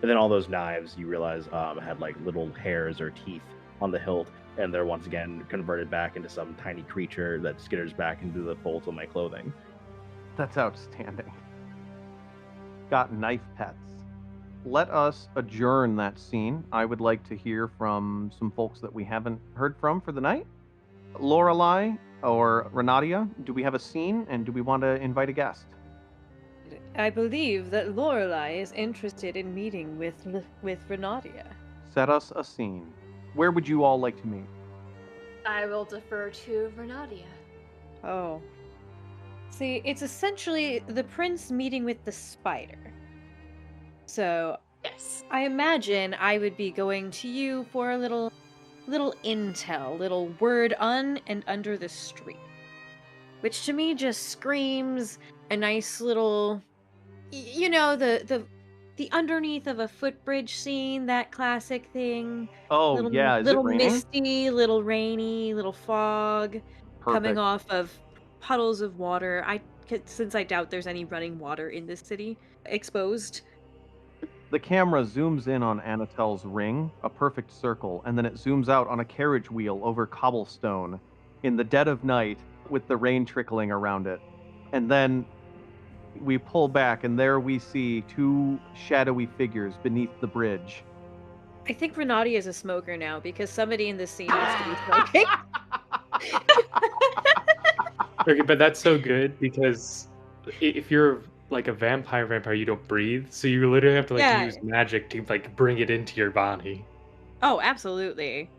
Speaker 6: But then all those knives, you realize, had like little hairs or teeth on the hilt, and they're once again converted back into some tiny creature that skitters back into the folds of my clothing.
Speaker 2: That's outstanding. Got knife pets. Let us adjourn that scene. I would like to hear from some folks that we haven't heard from for the night. Lorelei or Renatia, do we have a scene and do we want to invite a guest?
Speaker 3: I believe that Lorelei is interested in meeting with Renatia.
Speaker 2: Set us a scene. Where would you all like to meet?
Speaker 1: I will defer to Renatia.
Speaker 3: Oh. See, it's essentially the prince meeting with the spider. So,
Speaker 1: Yes.
Speaker 3: I imagine I would be going to you for a little intel, little word on and under the street. Which to me just screams a nice little, you know, the underneath of a footbridge scene, that classic thing.
Speaker 2: Oh,
Speaker 3: Little
Speaker 2: yeah. Is it
Speaker 3: little
Speaker 2: raining?
Speaker 3: misty, little rainy, little fog coming
Speaker 2: Perfect.
Speaker 3: off of puddles of water. Since I doubt there's any running water in this city exposed.
Speaker 2: The camera zooms in on Anatel's ring, a perfect circle, and then it zooms out on a carriage wheel over cobblestone in the dead of night with the rain trickling around it. And then we pull back, and there we see two shadowy figures beneath the bridge.
Speaker 3: I think Renatia is a smoker now because somebody in this scene needs to be smoking.
Speaker 5: Okay, but that's so good because if you're like a vampire, you don't breathe, so you literally have to like
Speaker 3: Yeah.
Speaker 5: use magic to like bring it into your body.
Speaker 3: Oh, absolutely.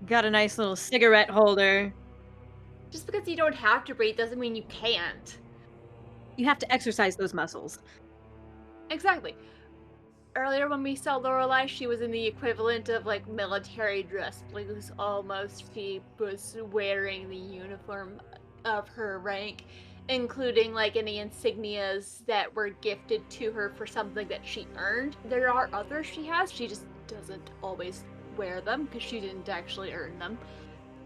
Speaker 3: Got a nice little cigarette holder.
Speaker 1: Just because you don't have to breathe doesn't mean you can't.
Speaker 3: You have to exercise those muscles.
Speaker 1: Exactly. Earlier when we saw Lorelei, she was in the equivalent of like military dress, because almost she was wearing the uniform of her rank, including like any insignias that were gifted to her for something that she earned. There are others she has, she just doesn't always wear them because she didn't actually earn them.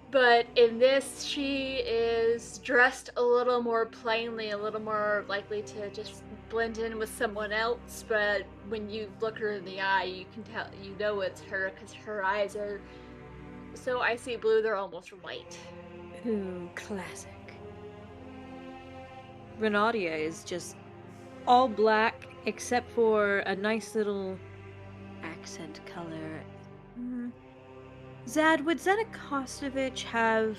Speaker 1: But in this, she is dressed a little more plainly, a little more likely to just blend in with someone else. But when you look her in the eye, you can tell, you know it's her because her eyes are so icy blue, they're almost white.
Speaker 3: Ooh, classic. Renatia is just all black except for a nice little accent color. Zad, would Zenakostovich have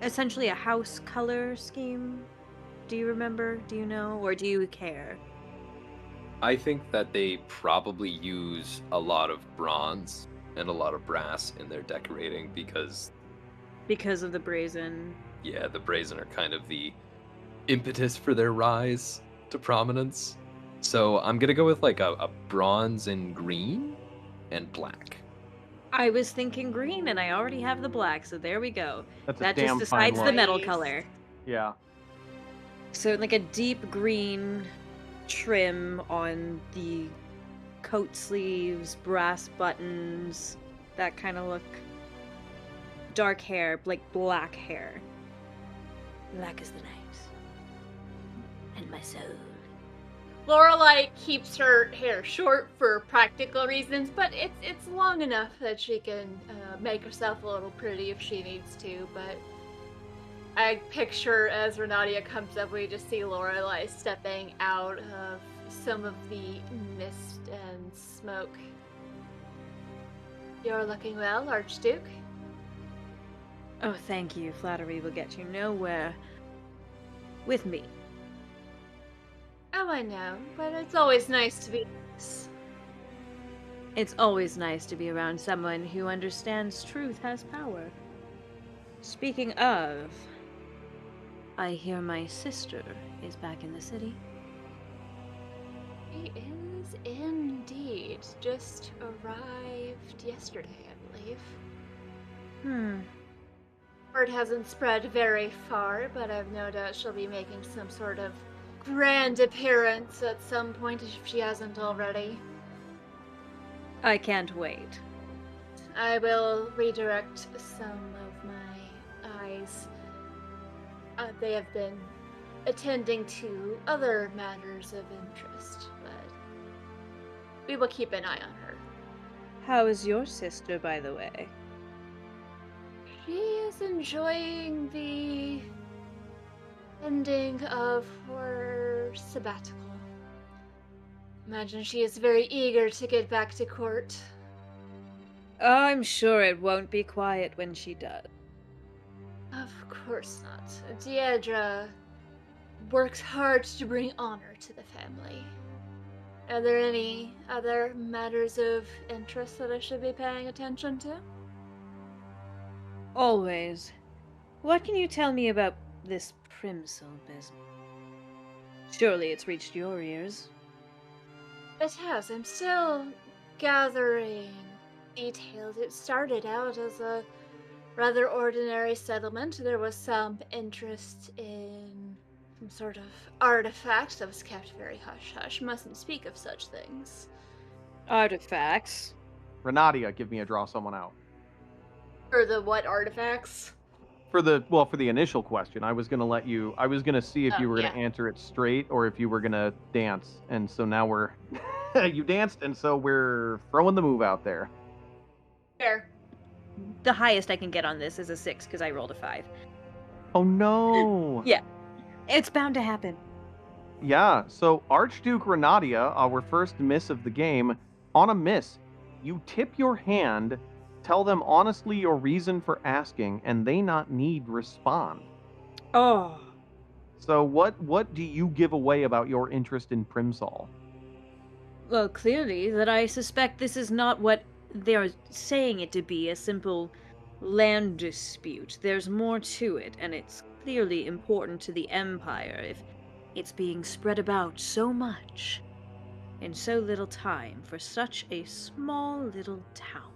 Speaker 3: essentially a house color scheme? Do you remember? Do you know? Or do you care?
Speaker 4: I think that they probably use a lot of bronze and a lot of brass in their decorating because
Speaker 3: Because of the brazen.
Speaker 4: yeah, the brazen are kind of the impetus for their rise to prominence. So I'm gonna go with like a bronze and green and black.
Speaker 3: I was thinking green and I already have the black, so there we go.
Speaker 2: That's a
Speaker 3: That
Speaker 2: damn
Speaker 3: just
Speaker 2: fine
Speaker 3: decides the
Speaker 2: look.
Speaker 3: metal
Speaker 1: Nice.
Speaker 3: color.
Speaker 2: Yeah.
Speaker 3: So like a deep green trim on the coat sleeves, brass buttons, that kind of look. Dark hair, like black hair. Black as the night. And my soul.
Speaker 1: Lorelei keeps her hair short for practical reasons, but it's long enough that she can make herself a little pretty if she needs to. But I picture as Renatia comes up, we just see Lorelei stepping out of some of the mist and smoke. You're looking well, Archduke.
Speaker 3: Oh, thank you. Flattery will get you nowhere. With me.
Speaker 1: Oh, I know, but it's always nice to be nice.
Speaker 3: It's always nice to be around someone who understands truth has power. Speaking of, I hear my sister is back in the city.
Speaker 1: She is indeed. Just arrived yesterday, I believe. Word hasn't spread very far, but I've no doubt she'll be making some sort of grand appearance at some point if she hasn't already.
Speaker 3: I can't wait.
Speaker 1: I will redirect some of my eyes. They have been attending to other matters of interest, but We will keep an eye on her.
Speaker 3: How is your sister, by the way?
Speaker 1: She is enjoying the ending of her sabbatical. Imagine she is very eager to get back to court.
Speaker 3: I'm sure it won't be quiet when she does.
Speaker 1: Of course not. Deidre works hard to bring honor to the family. Are there any other matters of interest that I should be paying attention to?
Speaker 3: Always. What can you tell me about this Primsol business? Surely it's reached your ears.
Speaker 1: It has. I'm still gathering details. It started out as a rather ordinary settlement. There was some interest in some sort of artifact that was kept very hush-hush. Mustn't speak of such things.
Speaker 3: Artifacts?
Speaker 2: Renatia, give me a draw someone out.
Speaker 1: For the what artifacts?
Speaker 2: For the initial question, I was gonna see if
Speaker 1: Oh,
Speaker 2: you were gonna
Speaker 1: yeah.
Speaker 2: answer it straight or if you were gonna dance. And so now we're you danced, and so we're throwing the move out there.
Speaker 1: Fair.
Speaker 3: The highest I can get on this is a 6 because I rolled a 5.
Speaker 2: Oh no.
Speaker 3: Yeah. It's bound to happen.
Speaker 2: Yeah, so Archduke Renatia, our first miss of the game, on a miss, you tip your hand, tell them honestly your reason for asking, and they not need respond.
Speaker 3: Oh.
Speaker 2: So what do you give away about your interest in Primsol?
Speaker 3: Well, clearly that I suspect this is not what they're saying it to be, a simple land dispute. There's more to it, and it's clearly important to the Empire if it's being spread about so much in so little time for such a small little town.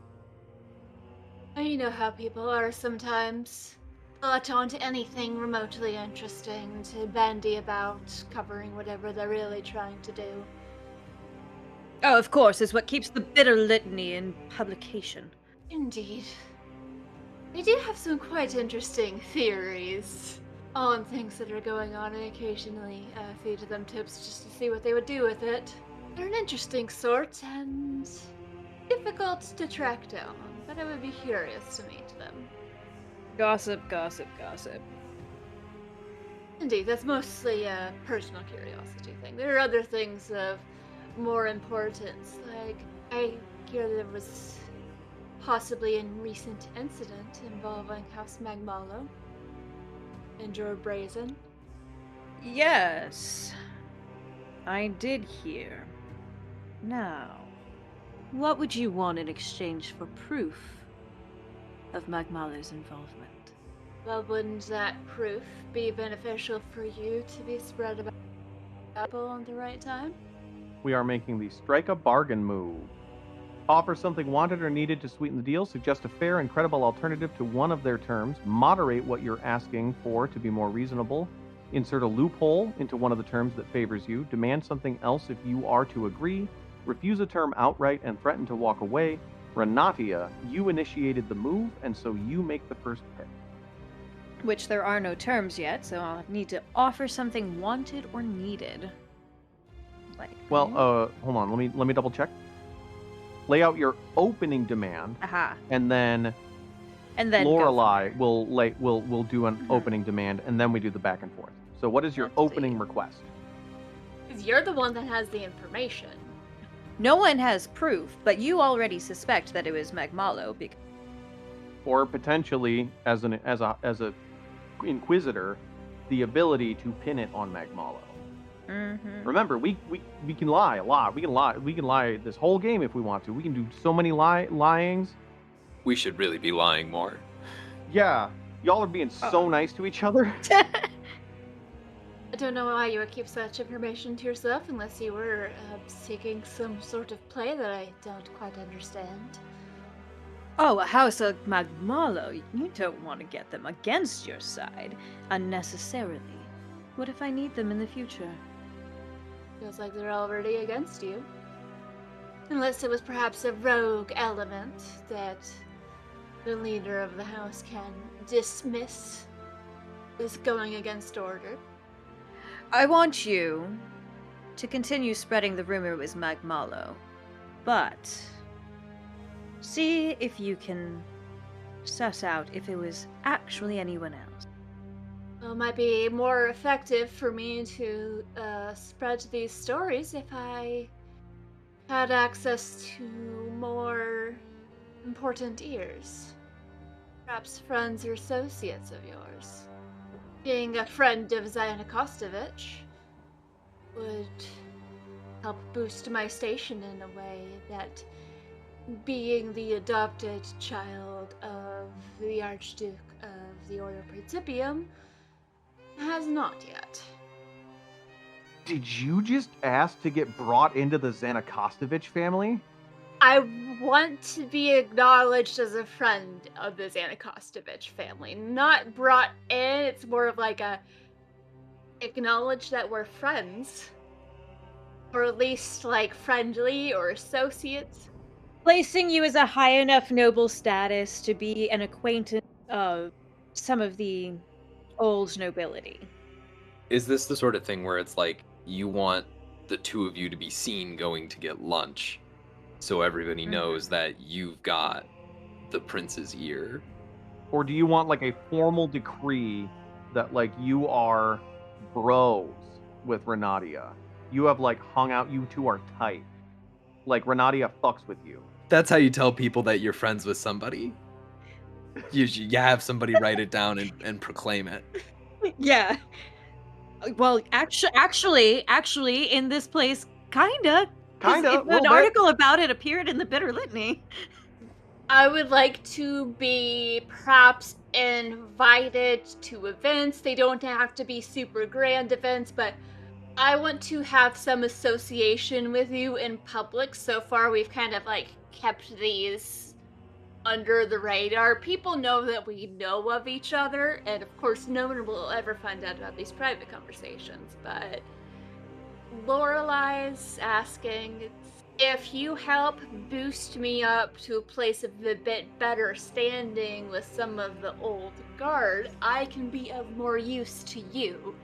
Speaker 1: You know how people are sometimes. Latch onto anything remotely interesting to bandy about, covering whatever they're really trying to do.
Speaker 3: Oh, of course, is what keeps the bitter litany in publication.
Speaker 1: Indeed. They do have some quite interesting theories on things that are going on, and occasionally feed them tips just to see what they would do with it. They're an interesting sort and difficult to track down, but I would be curious to meet them.
Speaker 3: Gossip, gossip, gossip.
Speaker 1: Indeed, that's mostly a personal curiosity thing. There are other things of more importance, like I hear there was possibly a recent incident involving House Magmalo and your Brazen.
Speaker 3: Yes, I did hear. Now, what would you want in exchange for proof of Magmalo's involvement?
Speaker 1: Well, wouldn't that proof be beneficial for you to be spread about people on the right time?
Speaker 2: We are making the strike a bargain move. Offer something wanted or needed to sweeten the deal, suggest a fair and credible alternative to one of their terms, moderate what you're asking for to be more reasonable, insert a loophole into one of the terms that favors you, demand something else if you are to agree, refuse a term outright and threaten to walk away. Renatia, you initiated the move, and so you make the first pick.
Speaker 3: Which there are no terms yet, so I'll need to offer something wanted or needed. Like,
Speaker 2: Well, hold on, let me double check. Lay out your opening demand,
Speaker 3: aha,
Speaker 2: and then
Speaker 3: and then go
Speaker 2: Lorelei
Speaker 3: from
Speaker 2: will do an
Speaker 3: Mhm.
Speaker 2: opening demand, and then we do the back and forth. So what is your
Speaker 3: Let's see.
Speaker 2: opening request?
Speaker 1: Because you're the one that has the information.
Speaker 3: there. No one has proof, but you already suspect that it was Magmalo because
Speaker 2: Or potentially, as a inquisitor, the ability to pin it on Magmalo. Remember, we can lie a lot. We can lie this whole game if we want to. We can do so many lyings.
Speaker 7: We should really be lying more.
Speaker 2: Yeah, y'all are being so nice to each other.
Speaker 1: I don't know why you would keep such information to yourself unless you were seeking some sort of play that I don't quite understand.
Speaker 3: Oh, a house of Magmalo. You don't want to get them against your side unnecessarily. What if I need them in the future?
Speaker 1: Feels like they're already against you. Unless it was perhaps a rogue element that the leader of the house can dismiss as going against order.
Speaker 3: I want you to continue spreading the rumor it was Magmalo. But see if you can suss out if it was actually anyone else.
Speaker 1: Well, it might be more effective for me to spread these stories if I had access to more important ears. Perhaps friends or associates of yours. Being a friend of Zayana Kostovich would help boost my station in a way that being the adopted child of the Archduke of the Ordo Principium has not yet.
Speaker 2: Did you just ask to get brought into the Zanakostovich family?
Speaker 1: I want to be acknowledged as a friend of the Zanakostovich family. Not brought in, it's more of like a acknowledge that we're friends. Or at least like friendly or associates.
Speaker 3: Placing you as a high enough noble status to be an acquaintance of some of the old nobility.
Speaker 7: Is this the sort of thing where it's like you want the two of you to be seen going to get lunch so everybody knows that you've got the prince's ear?
Speaker 2: Or do you want like a formal decree that like you are bros with Renatia? You have like hung out, you two are tight. Like Renatia fucks with you.
Speaker 7: That's how you tell people that you're friends with somebody. You have somebody write it down and proclaim it.
Speaker 3: Yeah. Well, actually, in this place, kinda. 'Cause
Speaker 2: Kinda,
Speaker 3: an
Speaker 2: little bit.
Speaker 3: article about it appeared in the Bitter Litany.
Speaker 1: I would like to be perhaps invited to events. They don't have to be super grand events, but I want to have some association with you in public. So far, we've kind of like kept these under the radar. People know that we know of each other, and of course, no one will ever find out about these private conversations. But Lorelai's asking if you help boost me up to a place of a bit better standing with some of the old guard, I can be of more use to you.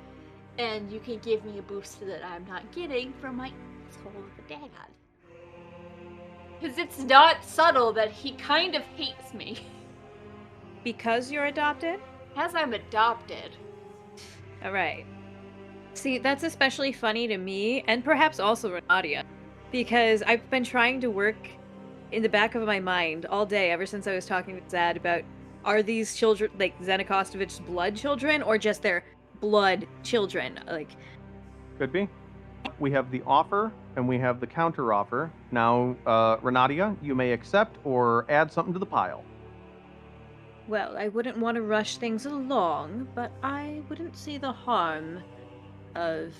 Speaker 1: And you can give me a boost that I'm not getting from my asshole of a dad. Because it's not subtle that he kind of hates me.
Speaker 3: Because you're adopted?
Speaker 1: As I'm adopted.
Speaker 3: Alright. See, that's especially funny to me, and perhaps also Renatia, because I've been trying to work in the back of my mind all day ever since I was talking with Zad about, are these children, like, Zanakostovich's blood children, or just their blood children? Like,
Speaker 2: Could be. We have the offer and we have the counter offer. Now, Renatia, you may accept or add something to the pile.
Speaker 3: well, I wouldn't want to rush things along, but I wouldn't see the harm of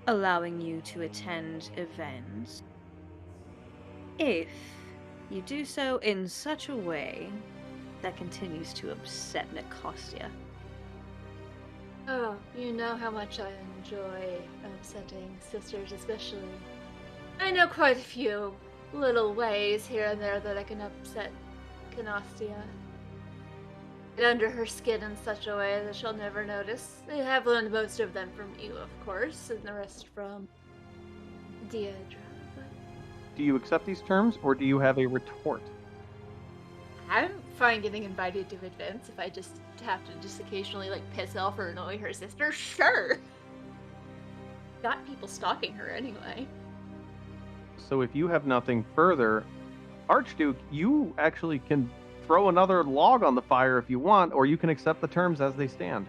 Speaker 3: allowing you to attend events if you do so in such a way that continues to upset Nicostia.
Speaker 1: Oh, you know how much I enjoy upsetting sisters, especially. I know quite a few little ways here and there that I can upset Canastia. Get under her skin in such a way that she'll never notice. I have learned most of them from you, of course, and the rest from Deidre. But
Speaker 2: Do you accept these terms or do you have a retort?
Speaker 1: I'm fine getting invited to events if I just have to just occasionally like piss off or annoy her sister. Sure. Got people stalking her anyway.
Speaker 2: So if you have nothing further, Archduke, you actually can throw another log on the fire if you want, or you can accept the terms as they stand.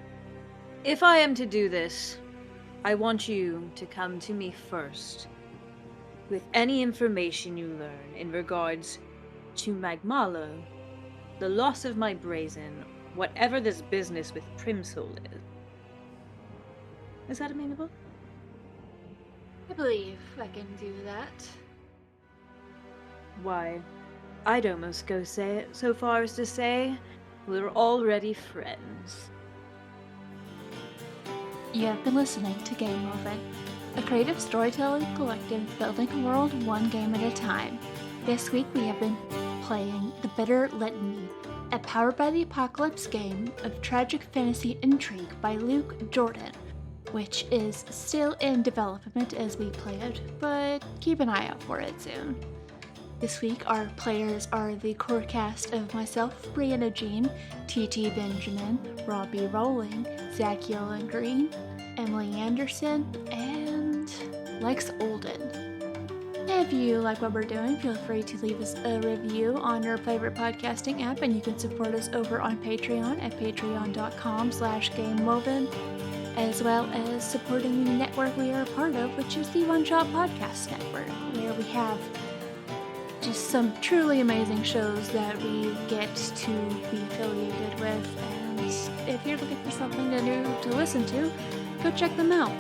Speaker 3: If I am to do this, I want you to come to me first with any information you learn in regards to Magmalo, the loss of my brazen, whatever this business with Primsoul is. Is that amenable?
Speaker 1: I believe I can do that.
Speaker 3: Why, I'd almost go so far as to say we're already friends.
Speaker 8: You have been listening to Game Woven, a creative storytelling collective building a world one game at a time. This week we have been playing The Bitter Litany, a Powered by the Apocalypse game of tragic fantasy intrigue by Luke Jordan, which is still in development as we play it, but keep an eye out for it soon. This week, our players are the core cast of myself, Brianna Jean, TT Benjamin, Robbie Rowling, Zach Yolen Green, Emily Anderson, and Lex Olden. If you like what we're doing, feel free to leave us a review on your favorite podcasting app, and you can support us over on Patreon at patreon.com/GameWoven, as well as supporting the network we are a part of, which is the One Shot Podcast Network, where we have just some truly amazing shows that we get to be affiliated with. And if you're looking for something new to listen to, go check them out.